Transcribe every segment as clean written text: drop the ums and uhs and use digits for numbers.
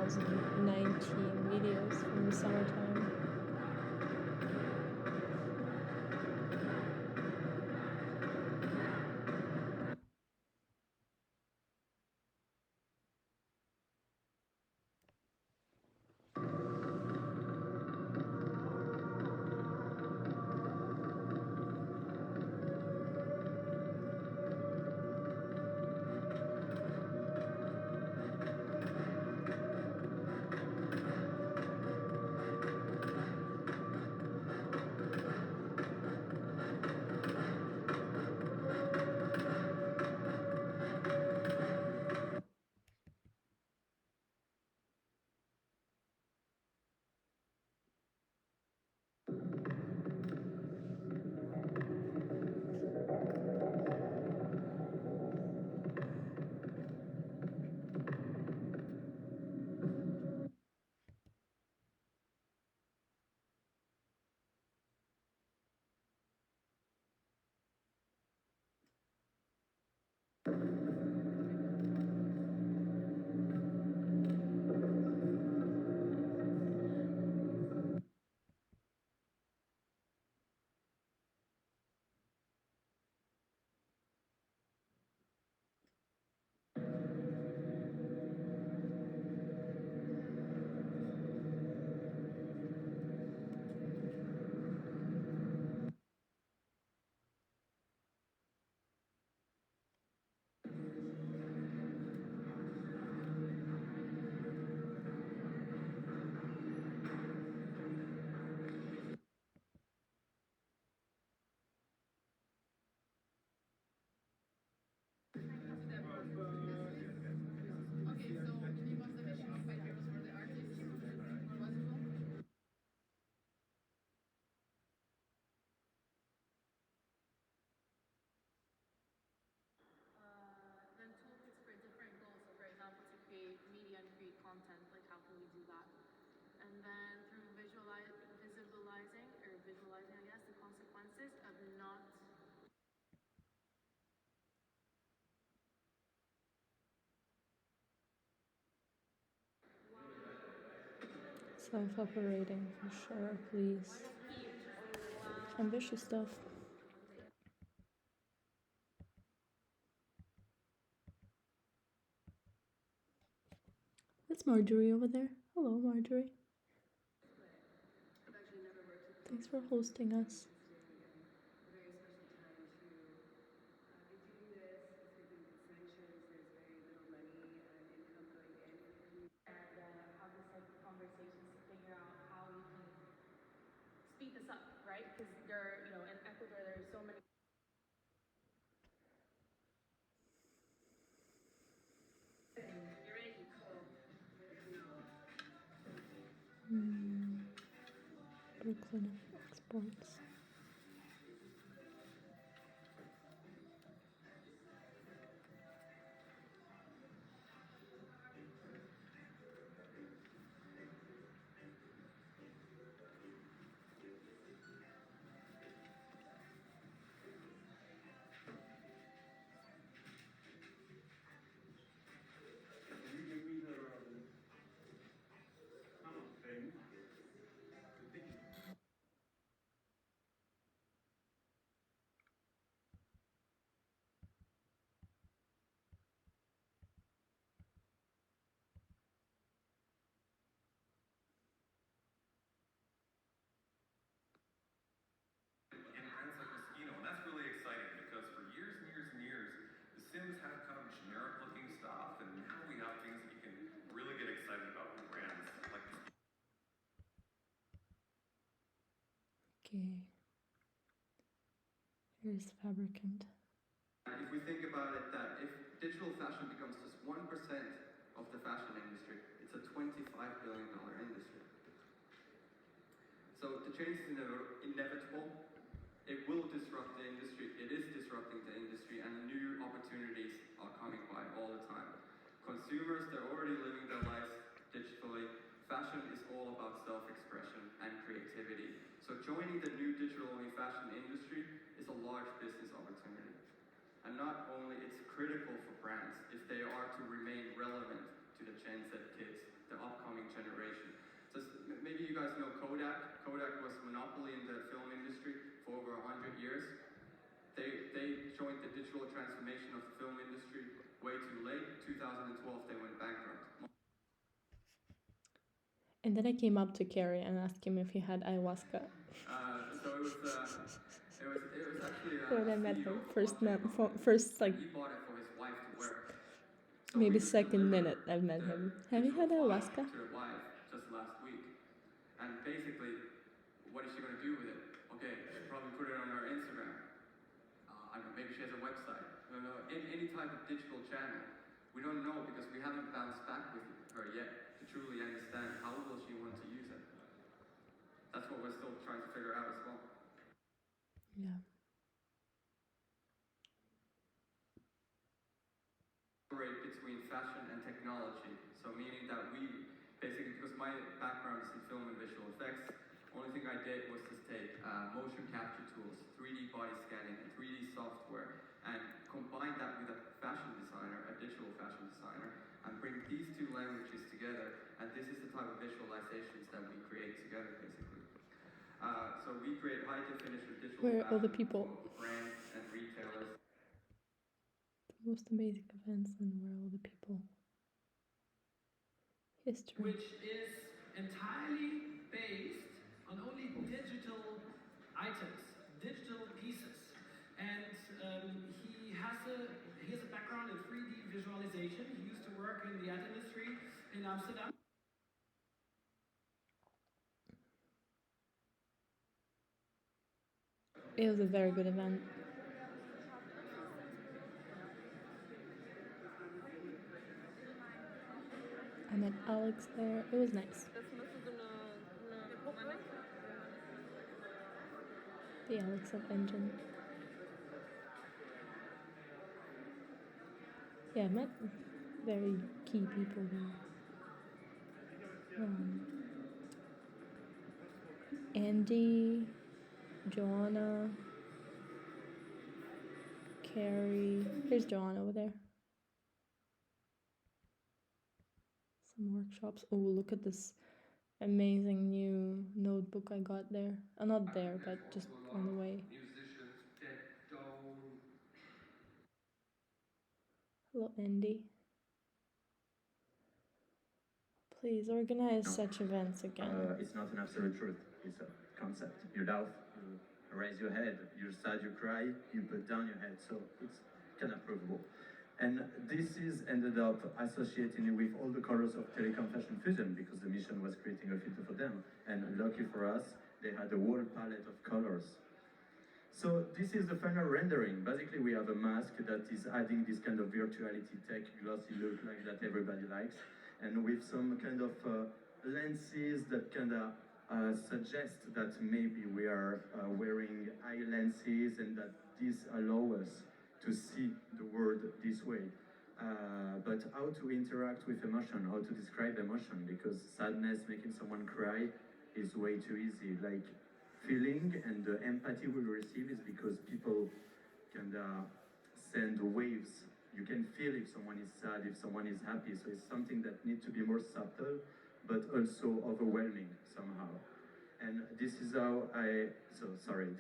2019 videos from the summertime. Then toolkits for different goals. So, for example, to create media and create content, like how can we do that? And then through visualizing, I guess, the consequences of not. Self-operating for sure, please. Ambitious stuff. That's Marjorie over there. Hello, Marjorie. Thanks for hosting us. Conversations to figure out how you can speed this up, right? Because there, in Ecuador, there's so many. Brooklyn exports. And that's really exciting because for years and years and years, the Sims had kind of generic looking stuff, and now we have things that you can really get excited about with brands like this. Okay. Here's Fabricant. If we think about it, that if digital fashion becomes just 1% of the fashion industry, it's a $25 billion industry. So the change is inevitable. It will disrupt the industry. It is disrupting the industry, and new opportunities are coming by all the time. Consumers, they're already living their lives digitally. Fashion is all about self-expression and creativity. So joining the new digital-only fashion industry is a large business opportunity. And not only it's critical for brands if they are to remain relevant to the Gen Z kids, the upcoming you guys know Kodak, Kodak was monopoly in the film industry for over 100 years. They joined the digital transformation of the film industry way too late. 2012, they went bankrupt. And then I came up to Carrie and asked him if he had ayahuasca. So it was actually When I met CEO him, of a first luxury company. first like He bought it for his wife to wear. So maybe we could second deliver minute I've met the him. Have you had digital file ayahuasca? to the wife just last week. And basically, what is she going to do with it? Okay, she'll probably put it on her Instagram. I don't know, maybe she has a website. I don't know, any type of digital channel. We don't know because we haven't bounced back with her yet to truly understand how will she want to use it. That's what we're still trying to figure out as well. Yeah. Between fashion and technology. So meaning that we basically, because my background is in film and visual effects, only thing I did was just take motion capture tools, 3D body scanning, and 3D software, and combine that with a fashion designer, a digital fashion designer, and bring these two languages together. And this is the type of visualizations that we create together, basically. So we create high definition digital Where are all the fashion people? for brands and retailers. The most amazing events and where are all the people? History. Which is entirely based on only digital items, digital pieces. And he has a background in 3D visualization. He used to work in the ad industry in Amsterdam. It was a very good event. I met Alex there. It was nice. The Alex of Engine. Yeah, I met very key people there. Andy, Joanna, Carrie. There's Joanna over there. Some workshops. Oh, look at this amazing new notebook I got there. Not there, but just on the way. Hello, Andy. Please organize such events again. It's not an absolute truth. It's a concept. You laugh, you raise your head, you're sad, you cry, you put down your head. So it's kind of provable. And this is ended up associating with all the colors of Telecom Fashion Fusion because the mission was creating a filter for them. And lucky for us, they had a whole palette of colors. So this is the final rendering. Basically, we have a mask that is adding this kind of virtuality tech glossy look like that everybody likes, and with some kind of lenses that kind of suggest that maybe we are wearing eye lenses and that this allows us to see the world this way. But how to interact with emotion, how to describe emotion, because sadness, making someone cry is way too easy. Like feeling and the empathy we receive is because people can send waves. You can feel if someone is sad, if someone is happy. So it's something that needs to be more subtle, but also overwhelming somehow. And this is how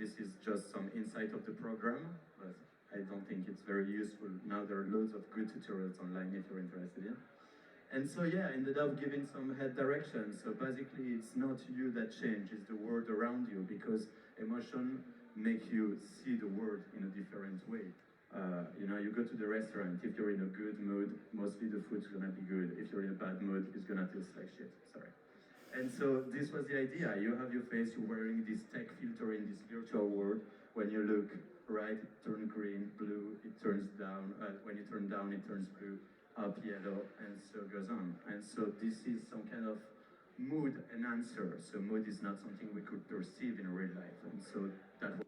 this is just some insight of the program, but I don't think it's very useful. Now there are loads of good tutorials online if you're interested in. And so yeah, I ended up giving some head direction. So basically it's not you that change, it's the world around you, because emotion make you see the world in a different way. You go to the restaurant, if you're in a good mood, mostly the food's gonna be good. If you're in a bad mood, it's gonna taste like shit, sorry. And so this was the idea. You have your face, you're wearing this tech filter in this virtual world. When you look right, it turns green, blue, it turns down. When you turn down, it turns blue, up yellow, and so goes on. And so this is some kind of mood enhancer. So mood is not something we could perceive in real life. And so that was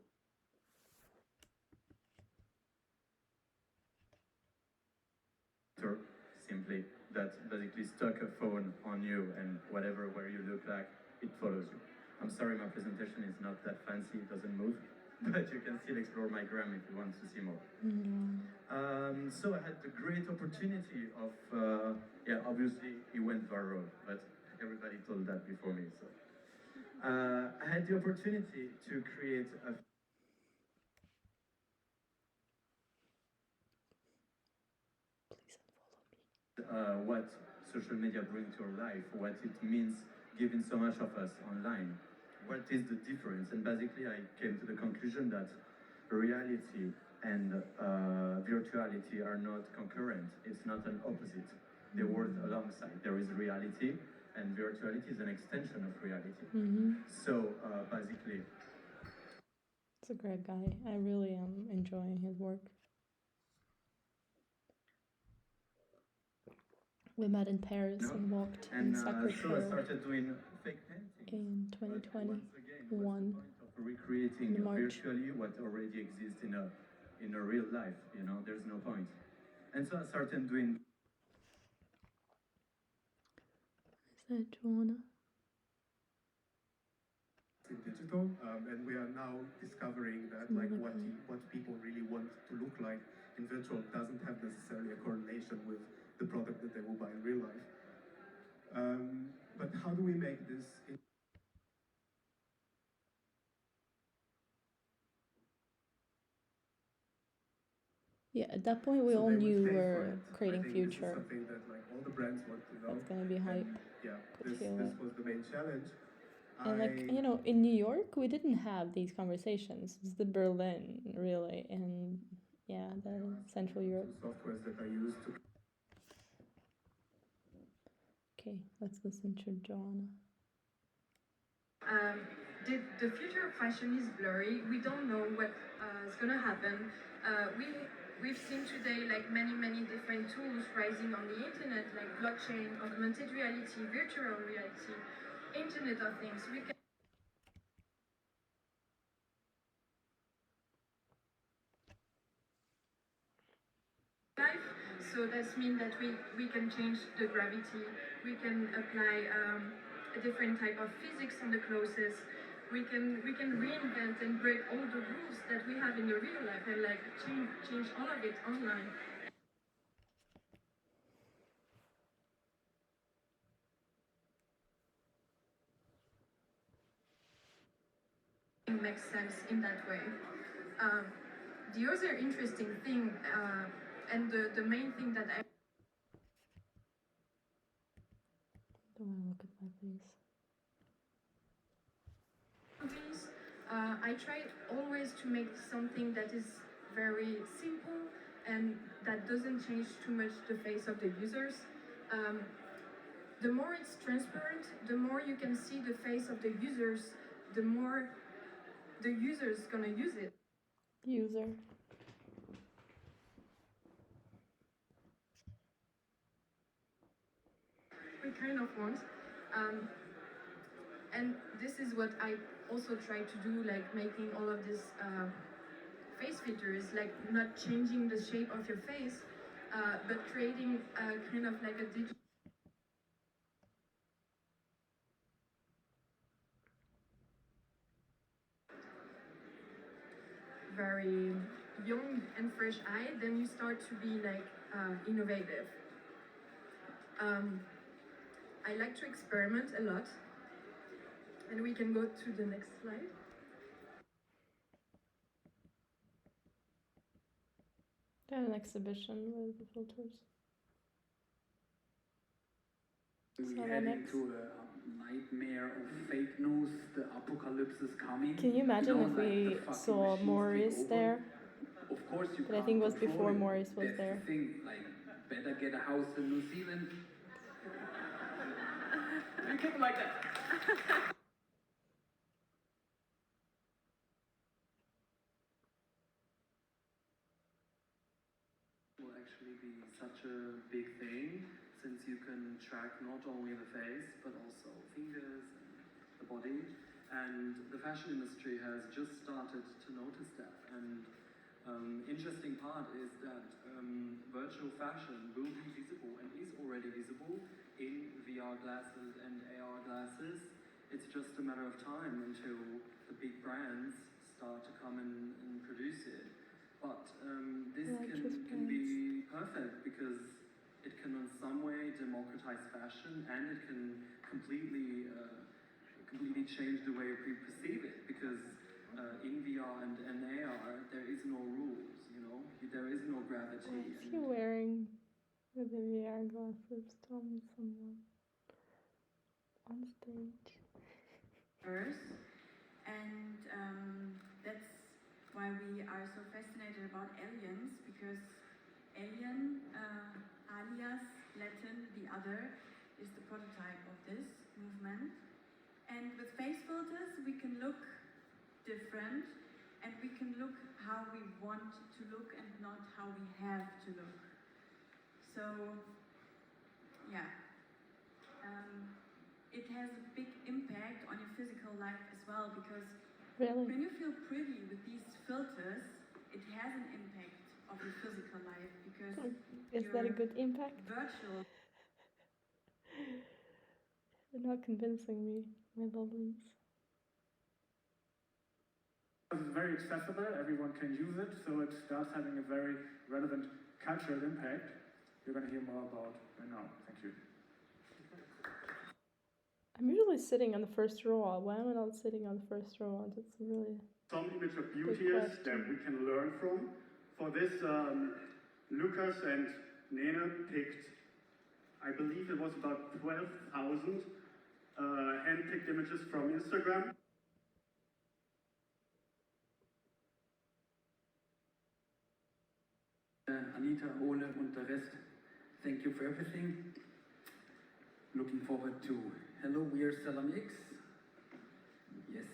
simply that basically stuck a phone on you, and whatever where you look like, it follows you. I'm sorry, my presentation is not that fancy, it doesn't move, but you can still explore my gram if you want to see more. So I had the great opportunity of, obviously it went viral, but everybody told that before me, so. I had the opportunity to create a what social media bring to our life, what it means giving so much of us online. What is the difference? And basically, I came to the conclusion that reality and virtuality are not concurrent. It's not an opposite. They work alongside. There is reality, and virtuality is an extension of reality. So basically, It's a great guy. I really am enjoying his work. We met in Paris and walked in so I Sacré-Cœur started doing fake painting. in But once again, 2021 what's the point of recreating in March. virtually what already exists in a real life? You know, there's no point. And so I started doing. Is that Joanna? In digital, and we are now discovering that like what people really want to look like in virtual doesn't have necessarily a correlation with the product that they will buy in real life. But how do we make this? Yeah, at that point we all knew we were creating future. Something that like all the brands want to know. That's gonna be hype. Yeah, Could this feel it. was the main challenge. And like, you know, in New York we didn't have these conversations. It's the Berlin really, and yeah, the Central Europe. Softwares that are used to. Okay, let's listen to Joanna. The future of fashion is blurry. We don't know what is gonna happen. We've seen today like many different tools rising on the internet, like blockchain, augmented reality, virtual reality, Internet of Things. We can life. So that means that we can change the gravity. We can apply a different type of physics on the clothes. We can reinvent and break all the rules that we have in the real life and like change all of it online. It makes sense in that way. The other interesting thing, and the main thing that I Don't want to look at my face. I try always to make something that is very simple and that doesn't change too much the face of the users. The more it's transparent, the more you can see the face of the users, the more the user's gonna use it. User. We kind of want. And this is what I also try to do, like making all of this face filters, like not changing the shape of your face, but creating kind of like a digital. Very young and fresh eye, then you start to be like innovative. I like to experiment a lot, and we can go to the next slide. They had an exhibition with the filters. We heading to a nightmare of fake news. The apocalypse is coming. Can you imagine if like we the fucking saw machines Maurice take over? there? Of course you But I can't think it was control before it. Maurice was That's there. the thing. Like, better get a house in New Zealand. You keep it like that. Will actually be such a big thing, since you can track not only the face but also fingers and the body, and the fashion industry has just started to notice that. And interesting part is that virtual fashion will be visible and is already visible in VR glasses and AR glasses. It's just a matter of time until the big brands start to come and produce it. But this can be perfect because it can in some way democratize fashion, and it can completely completely change the way we perceive it, because in VR and AR there is no rules, you know, there is no gravity. Why is he wearing the VR glasses? Tell me someone on stage. And that's why we are so fascinated about aliens, because alien, alias Latin, the other, is the prototype of this movement. And with face filters, we can look different, and we can look how we want to look and not how we have to look. So, yeah. It has a big impact on your physical life as well, because when you feel pretty with these filters, it has an impact of your physical life, because is that a good impact? Virtual. You're not convincing me, my lovelies. It's very accessible, everyone can use it, so it starts having a very relevant cultural impact. You're going to hear more about right now. Thank you. I'm usually sitting on the first row. Why am I not sitting on the first row? That's really some image of beauty is that we can learn from. For this, Lucas and Nena picked, I believe it was about 12,000 hand-picked images from Instagram. Anita, Ole, and the rest, thank you for everything. Looking forward to hello, we are Salam X. Yes.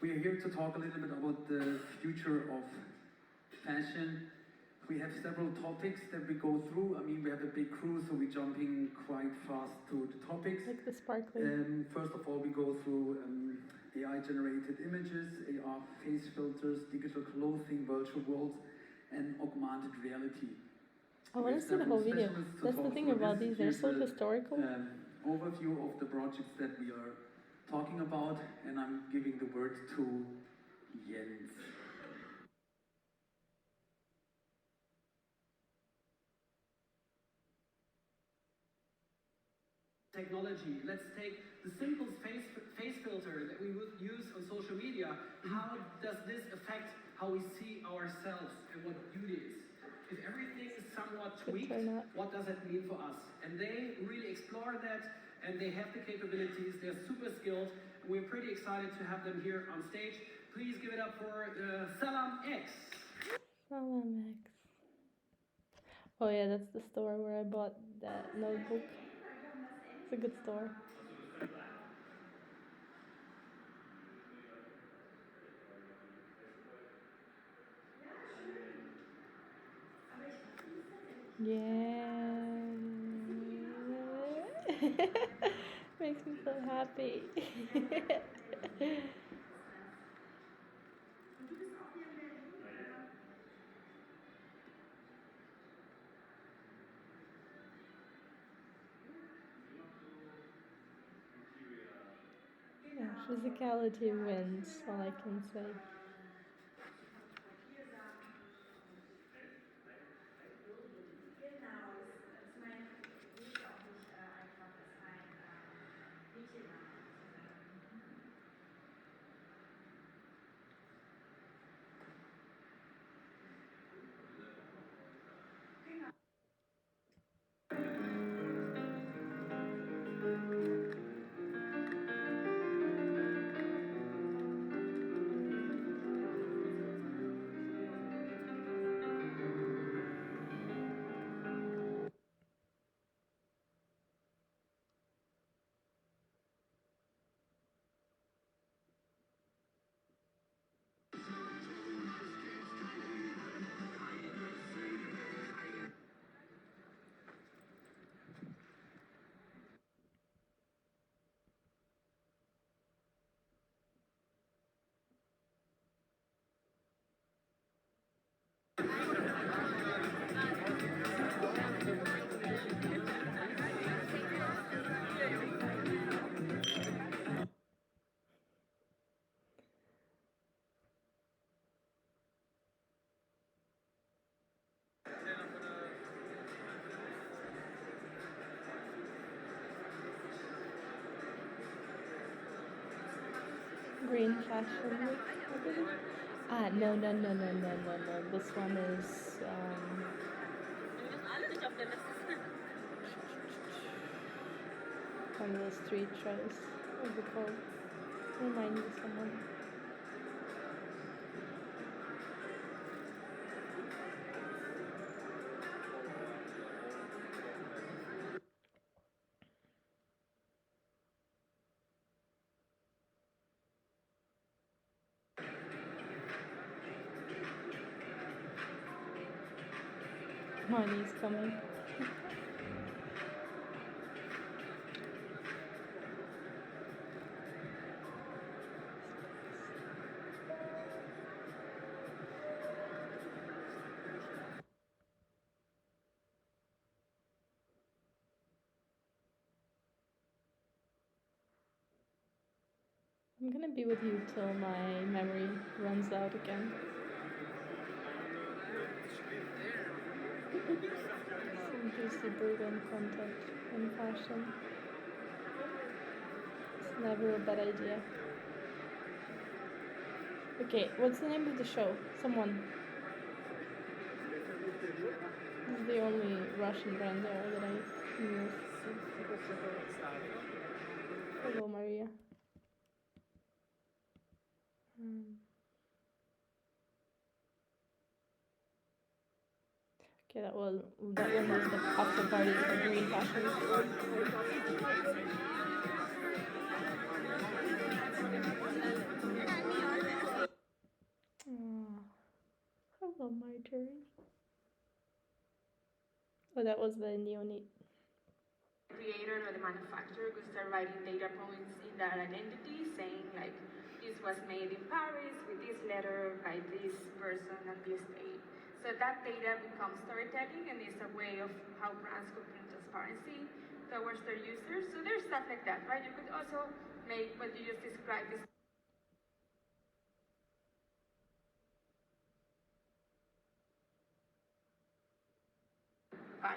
We are here to talk a little bit about the future of fashion. We have several topics that we go through. I mean, we have a big crew, so we're jumping quite fast to the topics. like the sparkling. First of all, we go through AI-generated images, AR face filters, digital clothing, virtual worlds, and augmented reality. I want to see the whole video. That's the thing about these, they're so historical. Overview of the projects that we are talking about, and I'm giving the word to Jens. Technology. Let's take the simple face filter that we would use on social media. How does this affect how we see ourselves and what beauty is? If everything is somewhat tweaked, what does it mean for us? And they really explore that, and they have the capabilities. They're super skilled. We're pretty excited to have them here on stage. Please give it up for Salam X. Salam X. Oh yeah, that's the store where I bought that notebook. It's a good store. Yeah. Makes me so happy. Yeah, physicality wins, all I can say. Green Fashion Week, I believe. Ah, no. This one is one of the street shows. What's it called? Remind me, someone. Money's coming. I'm gonna be with you till my memory runs out again. Some juicy Berlin content in fashion. It's never a bad idea. Okay, what's the name of the show? Someone. This is the only Russian brand there that I knew. Hello, Maria. Okay, that one was the after party for Green Fashion. Hello, Marjorie. Oh, that was the neonate. Creator or the manufacturer could start writing data points in that identity, saying like, this was made in Paris with this letter by this person at this date. So that data becomes storytelling and is a way of how brands could bring transparency towards their users. So there's stuff like that, right? You could also make what you just described this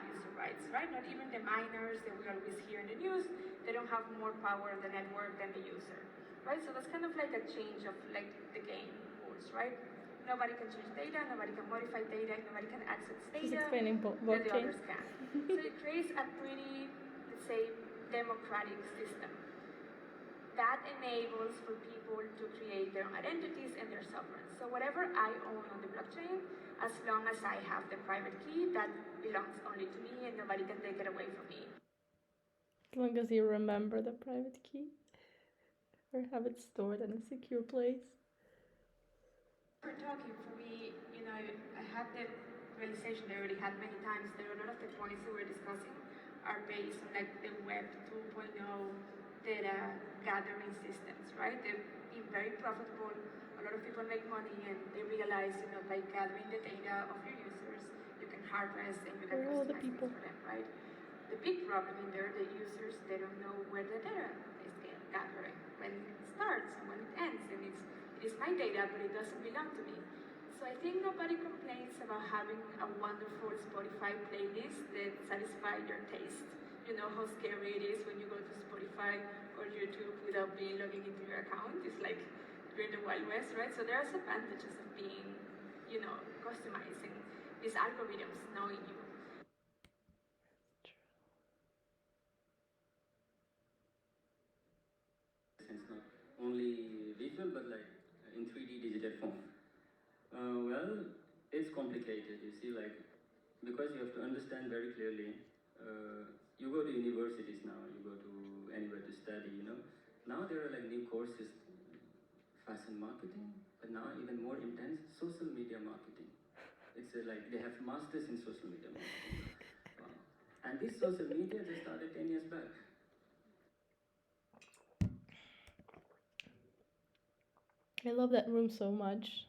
user rights, right? Not even the miners that we always hear in the news, they don't have more power in the network than the user, right? So that's kind of like a change of like the game rules, right? Nobody can change data, nobody can modify data, nobody can access data. She's explaining that the others can. So it creates a pretty, let's say, democratic system that enables for people to create their own identities and their sovereigns. So whatever I own on the blockchain, as long as I have the private key, that belongs only to me and nobody can take it away from me. As long as you remember the private key or have it stored in a secure place. For talking, for me, you know, I had the realization that I already had many times that a lot of the points that we're discussing are based on like the Web 2.0 data gathering systems, right? They've been very profitable. A lot of people make money and they realize, you know, by gathering the data of your users, you can harvest and you can customize things for them, right? The big problem in there, the users, they don't know where the data is gathering, when it starts and when it ends, and it is my data, but it doesn't belong to me. So I think nobody complains about having a wonderful Spotify playlist that satisfies your taste. You know how scary it is when you go to Spotify or YouTube without being logging into your account. It's like you're in the Wild West, right? So there's advantages of being, you know, customizing these algorithms knowing you. Sense not only visual but like in 3D digital form. Well, it's complicated. You see, like because you have to understand very clearly. You go to universities now. You go to anywhere to study. You know, now there are like new courses, fashion marketing, but now even more intense, social media marketing. It's like they have masters in social media marketing. Wow. And this social media just started 10 years back. I love that room so much.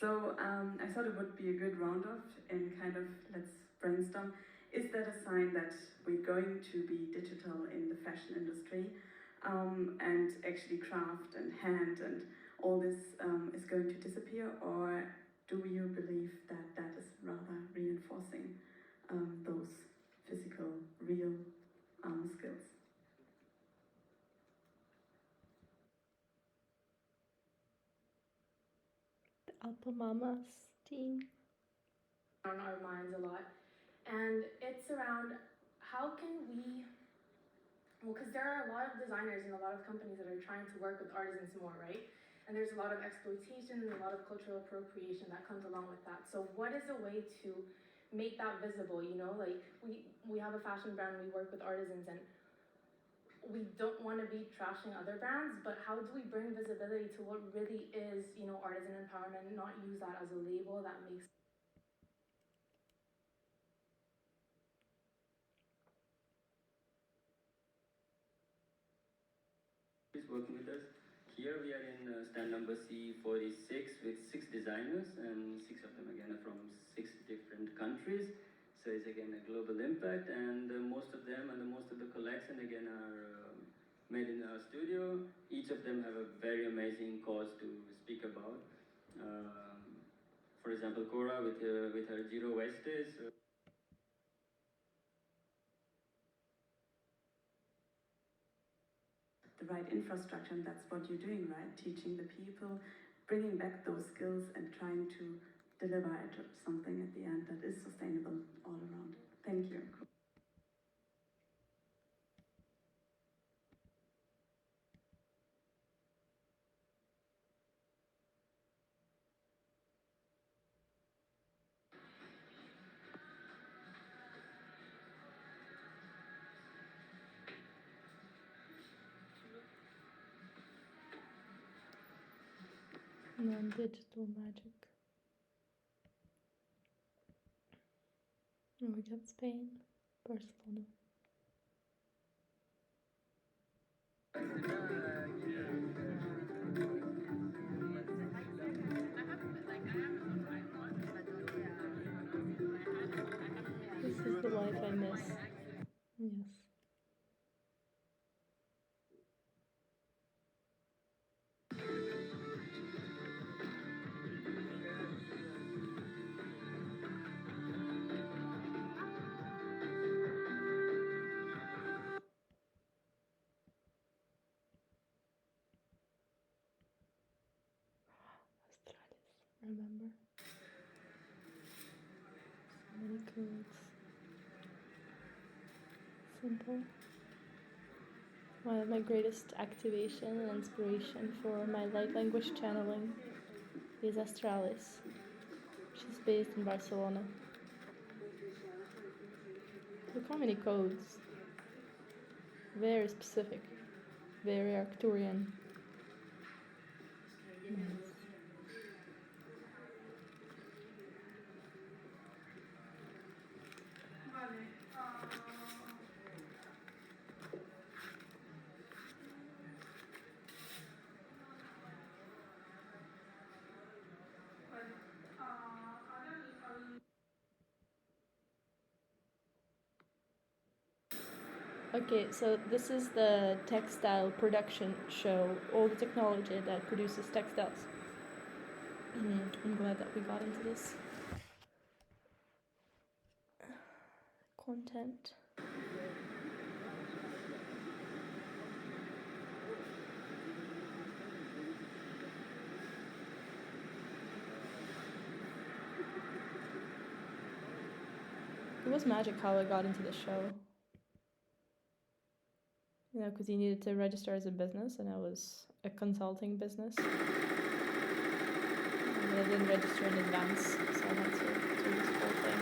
So I thought it would be a good roundup and kind of let's brainstorm. Is that a sign that we're going to be digital in the fashion industry and actually craft and hand and all this is going to disappear, or do you believe that that is rather reinforcing those physical, real Alpha Mama's team. On our minds a lot, and it's around how can we, well, because there are a lot of designers and a lot of companies that are trying to work with artisans more, right? And there's a lot of exploitation and a lot of cultural appropriation that comes along with that. So what is a way to make that visible? You know, like we have a fashion brand, we work with artisans, and we don't want to be trashing other brands, but how do we bring visibility to what really is, you know, artisan empowerment, and not use that as a label that makes is working with us. Here we are in stand number C46 with 6 designers, and 6 of them again are from 6 different countries. So it's again a global impact, and most of them and most of the collection again are made in our studio. Each of them have a very amazing cause to speak about. For example, Cora with her zero wastage. The right infrastructure, and that's what you're doing, right? Teaching the people, bringing back those skills and trying to deliver something at the end that is sustainable all around. Thank you. Non-digital magic. And we got Spain, Barcelona. This is the life I miss. Yes. Australis, remember? So many codes. Simple. One of my greatest activation and inspiration for my light language channeling is Australis. She's based in Barcelona. Look how many codes. Very specific. Very Arcturian. Nice. Okay, so this is the textile production show, all the technology that produces textiles. I'm glad that we got into this content. It was magic how I got into the show. You know, because you needed to register as a business, and I was a consulting business. And I didn't register in advance, so I had to do this whole thing.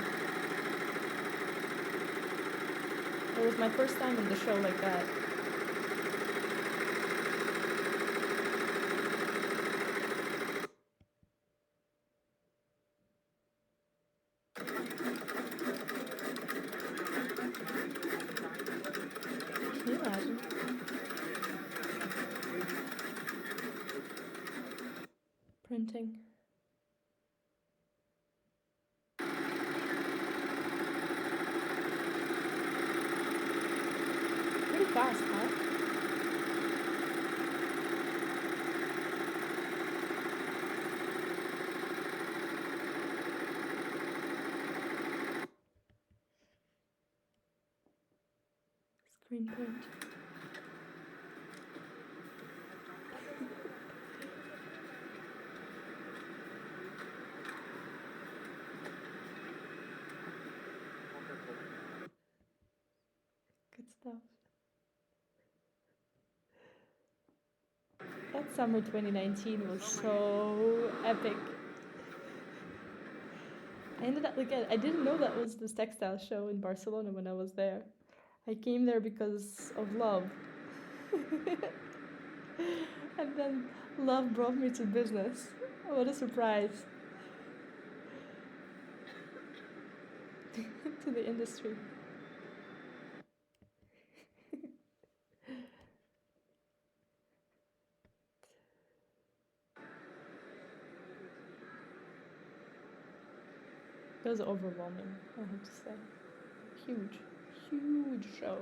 It was my first time in the show like that. Can you imagine? Printing. Pretty fast, huh? Screen print. stuff. That summer 2019 was so epic. I ended up I didn't know that was this textile show in Barcelona when I was there. I came there because of love. And then love brought me to business. What a surprise. To the industry. It was overwhelming, I have to say. Huge show.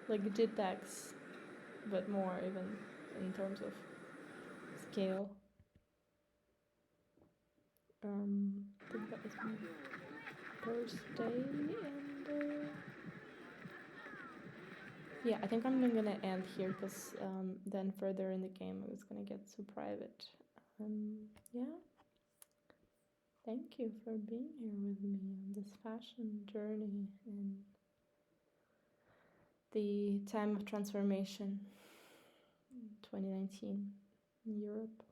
Like JITEX, but more even in terms of scale. I think that was my first day, and yeah, I think I'm gonna end here because then further in the game it was gonna get so private. Yeah. Thank you for being here with me on this fashion journey and the time of transformation in 2019 in Europe.